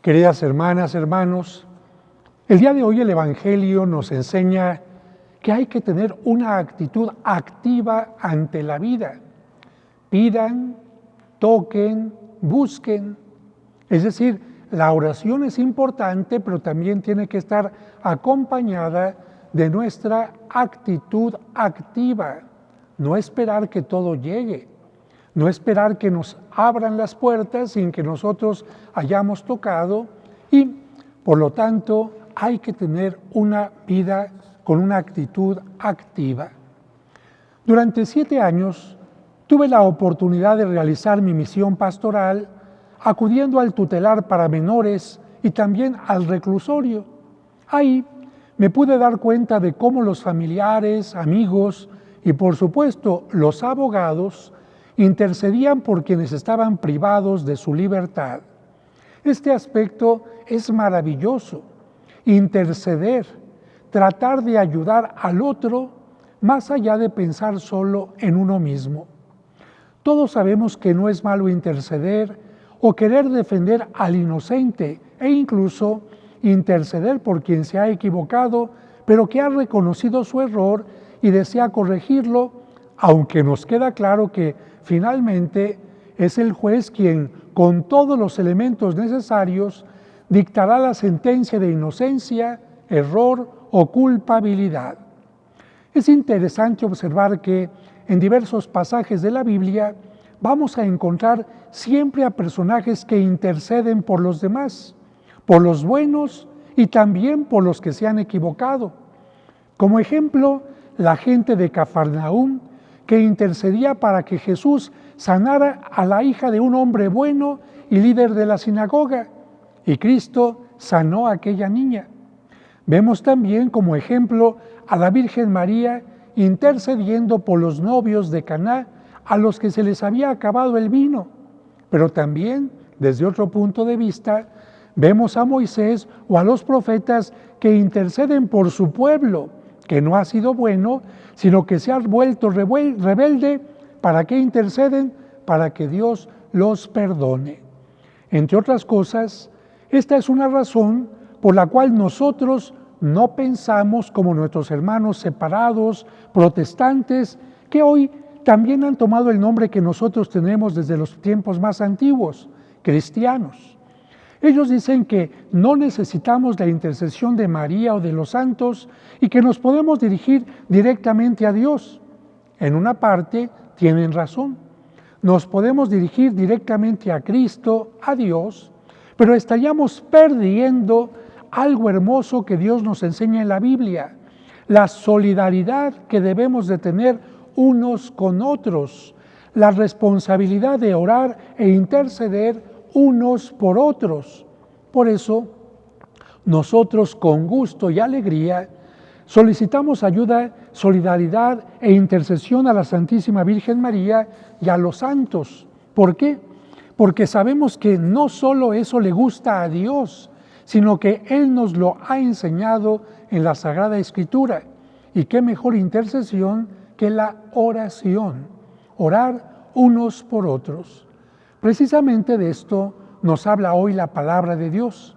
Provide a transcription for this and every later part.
Queridas hermanas, hermanos, el día de hoy el Evangelio nos enseña que hay que tener una actitud activa ante la vida. Pidan, toquen, busquen. Es decir, la oración es importante, pero también tiene que estar acompañada de nuestra actitud activa. No esperar que todo llegue. No esperar que nos abran las puertas sin que nosotros hayamos tocado y, por lo tanto, hay que tener una vida con una actitud activa. Durante 7 años tuve la oportunidad de realizar mi misión pastoral acudiendo al tutelar para menores y también al reclusorio. Ahí me pude dar cuenta de cómo los familiares, amigos y, por supuesto, los abogados intercedían por quienes estaban privados de su libertad. Este aspecto es maravilloso. Interceder, tratar de ayudar al otro, más allá de pensar solo en uno mismo. Todos sabemos que no es malo interceder o querer defender al inocente e incluso interceder por quien se ha equivocado, pero que ha reconocido su error y desea corregirlo, aunque nos queda claro que finalmente es el juez quien, con todos los elementos necesarios, dictará la sentencia de inocencia, error o culpabilidad. Es interesante observar que en diversos pasajes de la Biblia vamos a encontrar siempre a personajes que interceden por los demás, por los buenos y también por los que se han equivocado. Como ejemplo, la gente de Cafarnaúm, que intercedía para que Jesús sanara a la hija de un hombre bueno y líder de la sinagoga, y Cristo sanó a aquella niña. Vemos también como ejemplo a la Virgen María intercediendo por los novios de Caná a los que se les había acabado el vino. Pero también, desde otro punto de vista, vemos a Moisés o a los profetas que interceden por su pueblo, que no ha sido bueno, sino que se ha vuelto rebelde. ¿Para qué interceden? Para que Dios los perdone. Entre otras cosas, esta es una razón por la cual nosotros no pensamos como nuestros hermanos separados, protestantes, que hoy también han tomado el nombre que nosotros tenemos desde los tiempos más antiguos, cristianos. Ellos dicen que no necesitamos la intercesión de María o de los santos y que nos podemos dirigir directamente a Dios. En una parte tienen razón. Nos podemos dirigir directamente a Cristo, a Dios, pero estaríamos perdiendo algo hermoso que Dios nos enseña en la Biblia, la solidaridad que debemos de tener unos con otros, la responsabilidad de orar e interceder unos por otros. Por eso, nosotros con gusto y alegría solicitamos ayuda, solidaridad e intercesión a la Santísima Virgen María y a los santos. ¿Por qué? Porque sabemos que no solo eso le gusta a Dios, sino que Él nos lo ha enseñado en la Sagrada Escritura. Y qué mejor intercesión que la oración, orar unos por otros. Precisamente de esto nos habla hoy la palabra de Dios.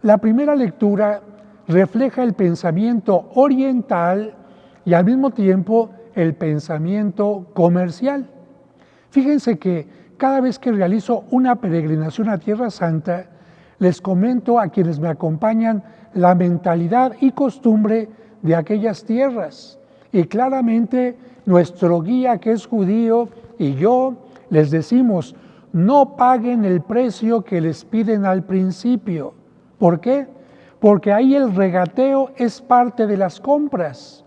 La primera lectura refleja el pensamiento oriental y al mismo tiempo el pensamiento comercial. Fíjense que cada vez que realizo una peregrinación a Tierra Santa, les comento a quienes me acompañan la mentalidad y costumbre de aquellas tierras. Y claramente nuestro guía, que es judío, y yo les decimos: no paguen el precio que les piden al principio. ¿Por qué? Porque ahí el regateo es parte de las compras.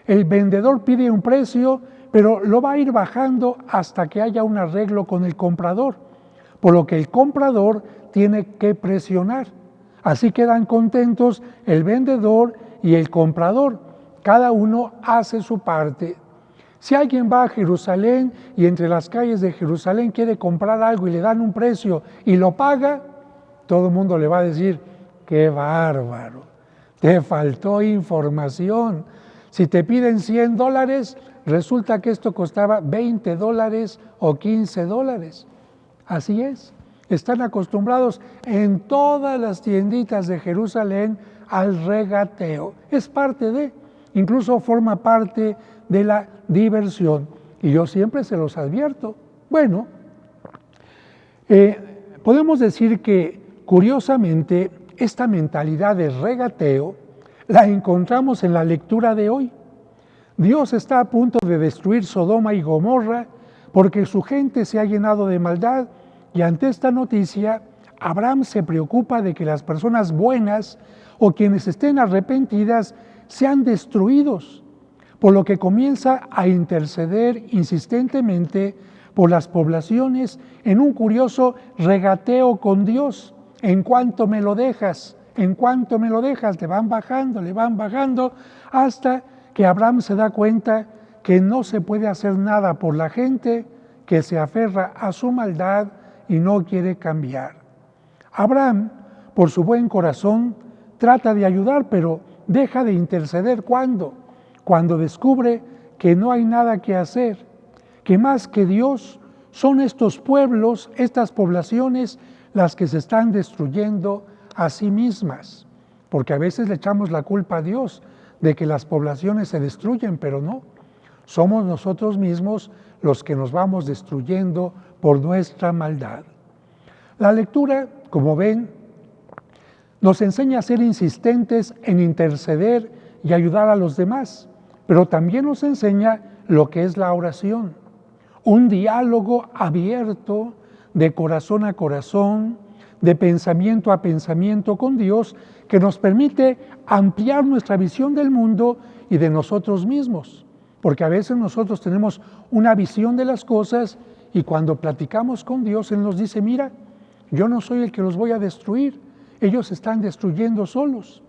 El vendedor pide un precio, pero lo va a ir bajando hasta que haya un arreglo con el comprador, por lo que el comprador tiene que presionar. Así quedan contentos el vendedor y el comprador. Cada uno hace su parte. Si alguien va a Jerusalén y entre las calles de Jerusalén quiere comprar algo y le dan un precio y lo paga, todo el mundo le va a decir: ¡qué bárbaro! Te faltó información. Si te piden $100, resulta que esto costaba $20 o $15. Así es. están acostumbrados en todas las tienditas de Jerusalén al regateo. Es parte de, incluso forma parte de la diversión. Y yo siempre se los advierto. Bueno, podemos decir que, curiosamente, esta mentalidad de regateo la encontramos en la lectura de hoy. Dios está a punto de destruir Sodoma y Gomorra porque su gente se ha llenado de maldad, y ante esta noticia, Abraham se preocupa de que las personas buenas o quienes estén arrepentidas sean destruidos, por lo que comienza a interceder insistentemente por las poblaciones en un curioso regateo con Dios. En cuanto me lo dejas, le van bajando, hasta que Abraham se da cuenta que no se puede hacer nada por la gente que se aferra a su maldad y no quiere cambiar. Abraham, por su buen corazón, trata de ayudar, pero deja de interceder. ¿Cuándo? Cuando descubre que no hay nada que hacer, que más que Dios son estos pueblos, estas poblaciones, las que se están destruyendo a sí mismas. Porque a veces le echamos la culpa a Dios de que las poblaciones se destruyen, pero no. Somos nosotros mismos los que nos vamos destruyendo por nuestra maldad. La lectura, como ven, nos enseña a ser insistentes en interceder y ayudar a los demás, pero también nos enseña lo que es la oración, un diálogo abierto de corazón a corazón, de pensamiento a pensamiento con Dios, que nos permite ampliar nuestra visión del mundo y de nosotros mismos, porque a veces nosotros tenemos una visión de las cosas y cuando platicamos con Dios, Él nos dice, mira, yo no soy el que los voy a destruir, ellos se están destruyendo solos.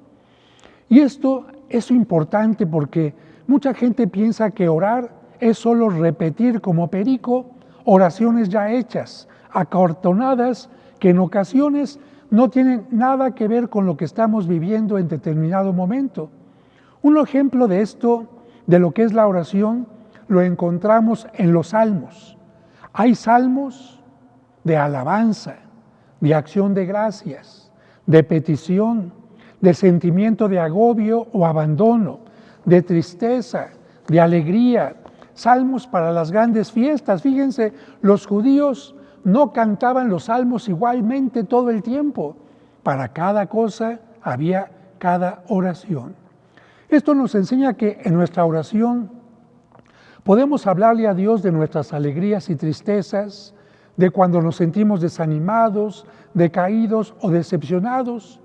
Y esto es importante porque mucha gente piensa que orar es solo repetir como perico oraciones ya hechas, acartonadas, que en ocasiones no tienen nada que ver con lo que estamos viviendo en determinado momento. Un ejemplo de esto, de lo que es la oración, lo encontramos en los salmos. Hay salmos de alabanza, de acción de gracias, de petición, de sentimiento de agobio o abandono, de tristeza, de alegría, salmos para las grandes fiestas. Fíjense, los judíos no cantaban los salmos igualmente todo el tiempo. Para cada cosa había cada oración. Esto nos enseña que en nuestra oración podemos hablarle a Dios de nuestras alegrías y tristezas, de cuando nos sentimos desanimados, decaídos o decepcionados,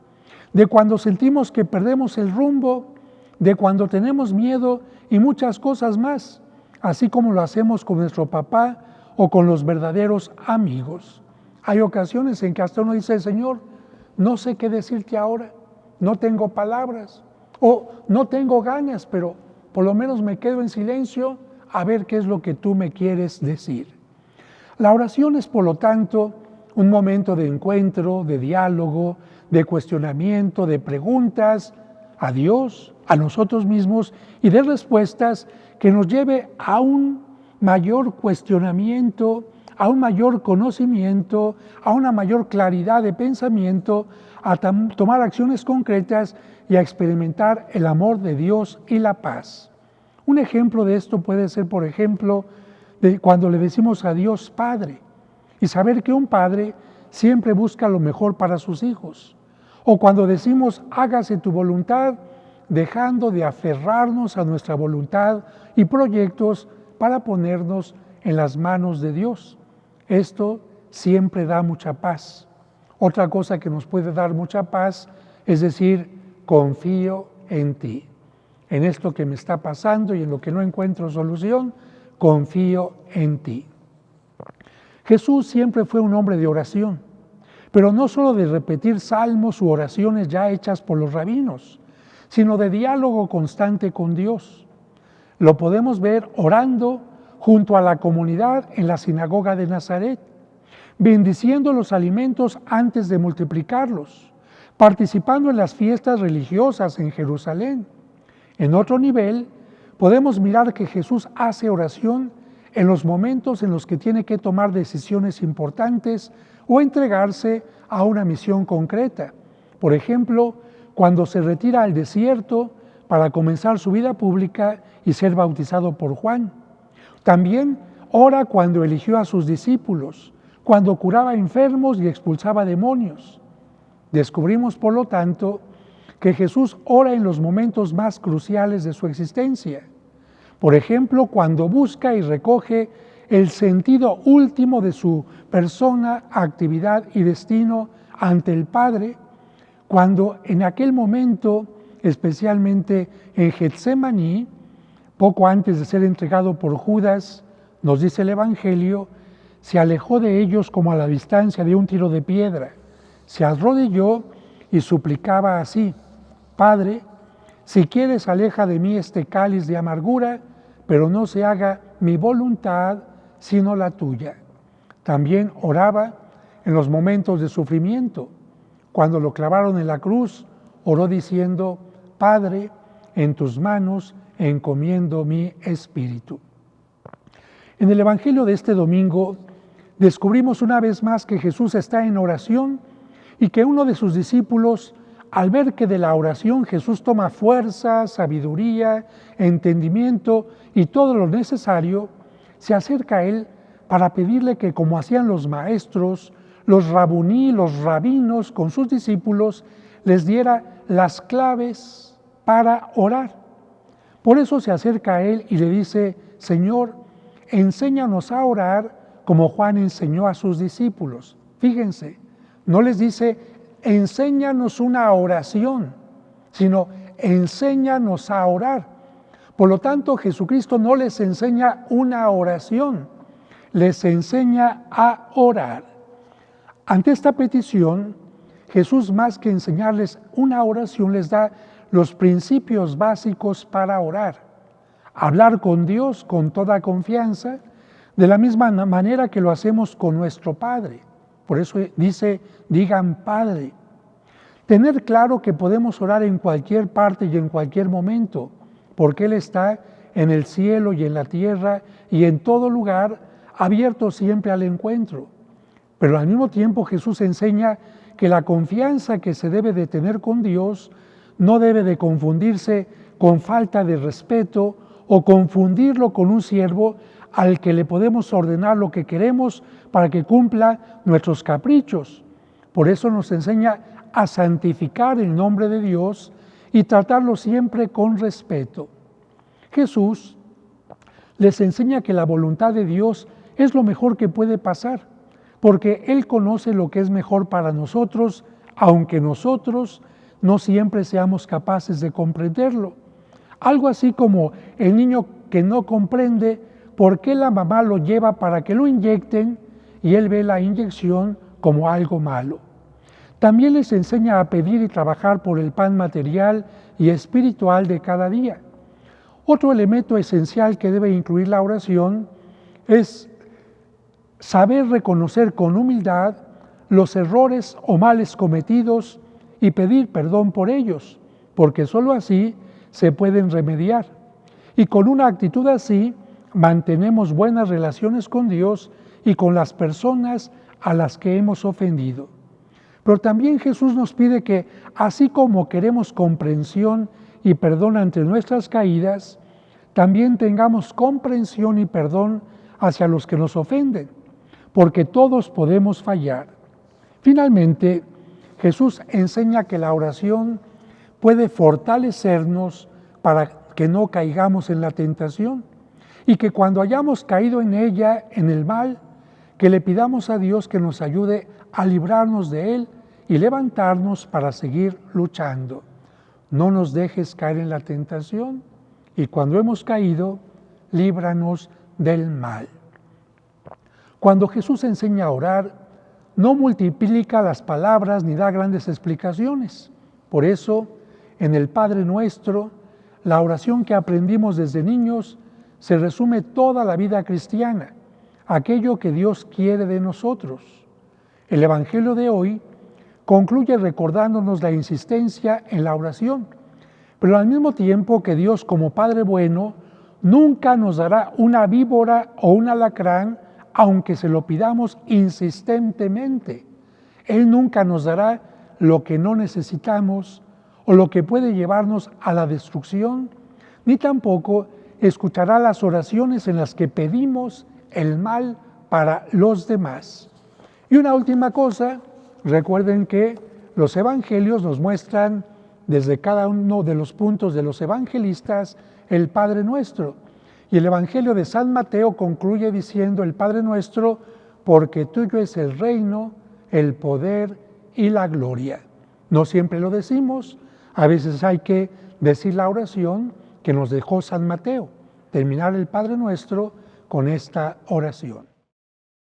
de cuando sentimos que perdemos el rumbo, de cuando tenemos miedo y muchas cosas más, así como lo hacemos con nuestro papá o con los verdaderos amigos. Hay ocasiones en que hasta uno dice, Señor, no sé qué decirte ahora, no tengo palabras o no tengo ganas, pero por lo menos me quedo en silencio a ver qué es lo que tú me quieres decir. La oración es, por lo tanto, un momento de encuentro, de diálogo, de cuestionamiento, de preguntas a Dios, a nosotros mismos y de respuestas que nos lleve a un mayor cuestionamiento, a un mayor conocimiento, a una mayor claridad de pensamiento, a tomar acciones concretas y a experimentar el amor de Dios y la paz. Un ejemplo de esto puede ser, por ejemplo, de cuando le decimos a Dios Padre, y saber que un padre siempre busca lo mejor para sus hijos. O cuando decimos hágase tu voluntad, dejando de aferrarnos a nuestra voluntad y proyectos para ponernos en las manos de Dios. Esto siempre da mucha paz. Otra cosa que nos puede dar mucha paz es decir, confío en ti. En esto que me está pasando y en lo que no encuentro solución, confío en ti. Jesús siempre fue un hombre de oración, pero no solo de repetir salmos u oraciones ya hechas por los rabinos, sino de diálogo constante con Dios. Lo podemos ver orando junto a la comunidad en la sinagoga de Nazaret, bendiciendo los alimentos antes de multiplicarlos, participando en las fiestas religiosas en Jerusalén. En otro nivel, podemos mirar que Jesús hace oración en los momentos en los que tiene que tomar decisiones importantes o entregarse a una misión concreta. Por ejemplo, cuando se retira al desierto para comenzar su vida pública y ser bautizado por Juan. También ora cuando eligió a sus discípulos, cuando curaba enfermos y expulsaba demonios. Descubrimos, por lo tanto, que Jesús ora en los momentos más cruciales de su existencia. Por ejemplo, cuando busca y recoge el sentido último de su persona, actividad y destino ante el Padre, cuando en aquel momento, especialmente en Getsemaní, poco antes de ser entregado por Judas, nos dice el Evangelio, se alejó de ellos como a la distancia de un tiro de piedra, se arrodilló y suplicaba así: Padre, si quieres, aleja de mí este cáliz de amargura, pero no se haga mi voluntad, sino la tuya. También oraba en los momentos de sufrimiento. Cuando lo clavaron en la cruz, oró diciendo: Padre, en tus manos encomiendo mi espíritu. En el Evangelio de este domingo descubrimos una vez más que Jesús está en oración y que uno de sus discípulos, al ver que de la oración Jesús toma fuerza, sabiduría, entendimiento y todo lo necesario, se acerca a él para pedirle que, como hacían los maestros, los rabuní, los rabinos con sus discípulos, les diera las claves para orar. Por eso se acerca a él y le dice: Señor, enséñanos a orar como Juan enseñó a sus discípulos. Fíjense, no les dice: enséñanos una oración, sino enséñanos a orar. Por lo tanto, Jesucristo no les enseña una oración, les enseña a orar. Ante esta petición, Jesús, más que enseñarles una oración, les da los principios básicos para orar. Hablar con Dios con toda confianza, de la misma manera que lo hacemos con nuestro Padre. Por eso dice: digan Padre. Tener claro que podemos orar en cualquier parte y en cualquier momento, porque Él está en el cielo y en la tierra y en todo lugar, abierto siempre al encuentro. Pero al mismo tiempo Jesús enseña que la confianza que se debe de tener con Dios no debe de confundirse con falta de respeto o confundirlo con un siervo al que le podemos ordenar lo que queremos para que cumpla nuestros caprichos. Por eso nos enseña a santificar el nombre de Dios y tratarlo siempre con respeto. Jesús les enseña que la voluntad de Dios es lo mejor que puede pasar, porque Él conoce lo que es mejor para nosotros, aunque nosotros no siempre seamos capaces de comprenderlo. Algo así como el niño que no comprende por qué la mamá lo lleva para que lo inyecten y él ve la inyección como algo malo. También les enseña a pedir y trabajar por el pan material y espiritual de cada día. Otro elemento esencial que debe incluir la oración es saber reconocer con humildad los errores o males cometidos y pedir perdón por ellos, porque sólo así se pueden remediar. Y con una actitud así mantenemos buenas relaciones con Dios y con las personas a las que hemos ofendido. Pero también Jesús nos pide que, así como queremos comprensión y perdón ante nuestras caídas, también tengamos comprensión y perdón hacia los que nos ofenden, porque todos podemos fallar. Finalmente, Jesús enseña que la oración puede fortalecernos para que no caigamos en la tentación y que cuando hayamos caído en ella, en el mal, que le pidamos a Dios que nos ayude a librarnos de él y levantarnos para seguir luchando. No nos dejes caer en la tentación y cuando hemos caído, líbranos del mal. Cuando Jesús enseña a orar, no multiplica las palabras ni da grandes explicaciones. Por eso, en el Padre Nuestro, la oración que aprendimos desde niños, se resume toda la vida cristiana, aquello que Dios quiere de nosotros. El Evangelio de hoy concluye recordándonos la insistencia en la oración, pero al mismo tiempo que Dios, como Padre bueno, nunca nos dará una víbora o un alacrán, aunque se lo pidamos insistentemente. Él nunca nos dará lo que no necesitamos o lo que puede llevarnos a la destrucción, ni tampoco escuchará las oraciones en las que pedimos el mal para los demás. Y una última cosa, recuerden que los evangelios nos muestran desde cada uno de los puntos de los evangelistas el Padre Nuestro. Y el Evangelio de San Mateo concluye diciendo el Padre Nuestro, porque tuyo es el reino, el poder y la gloria. No siempre lo decimos, a veces hay que decir la oración que nos dejó San Mateo, terminar el Padre Nuestro con esta oración.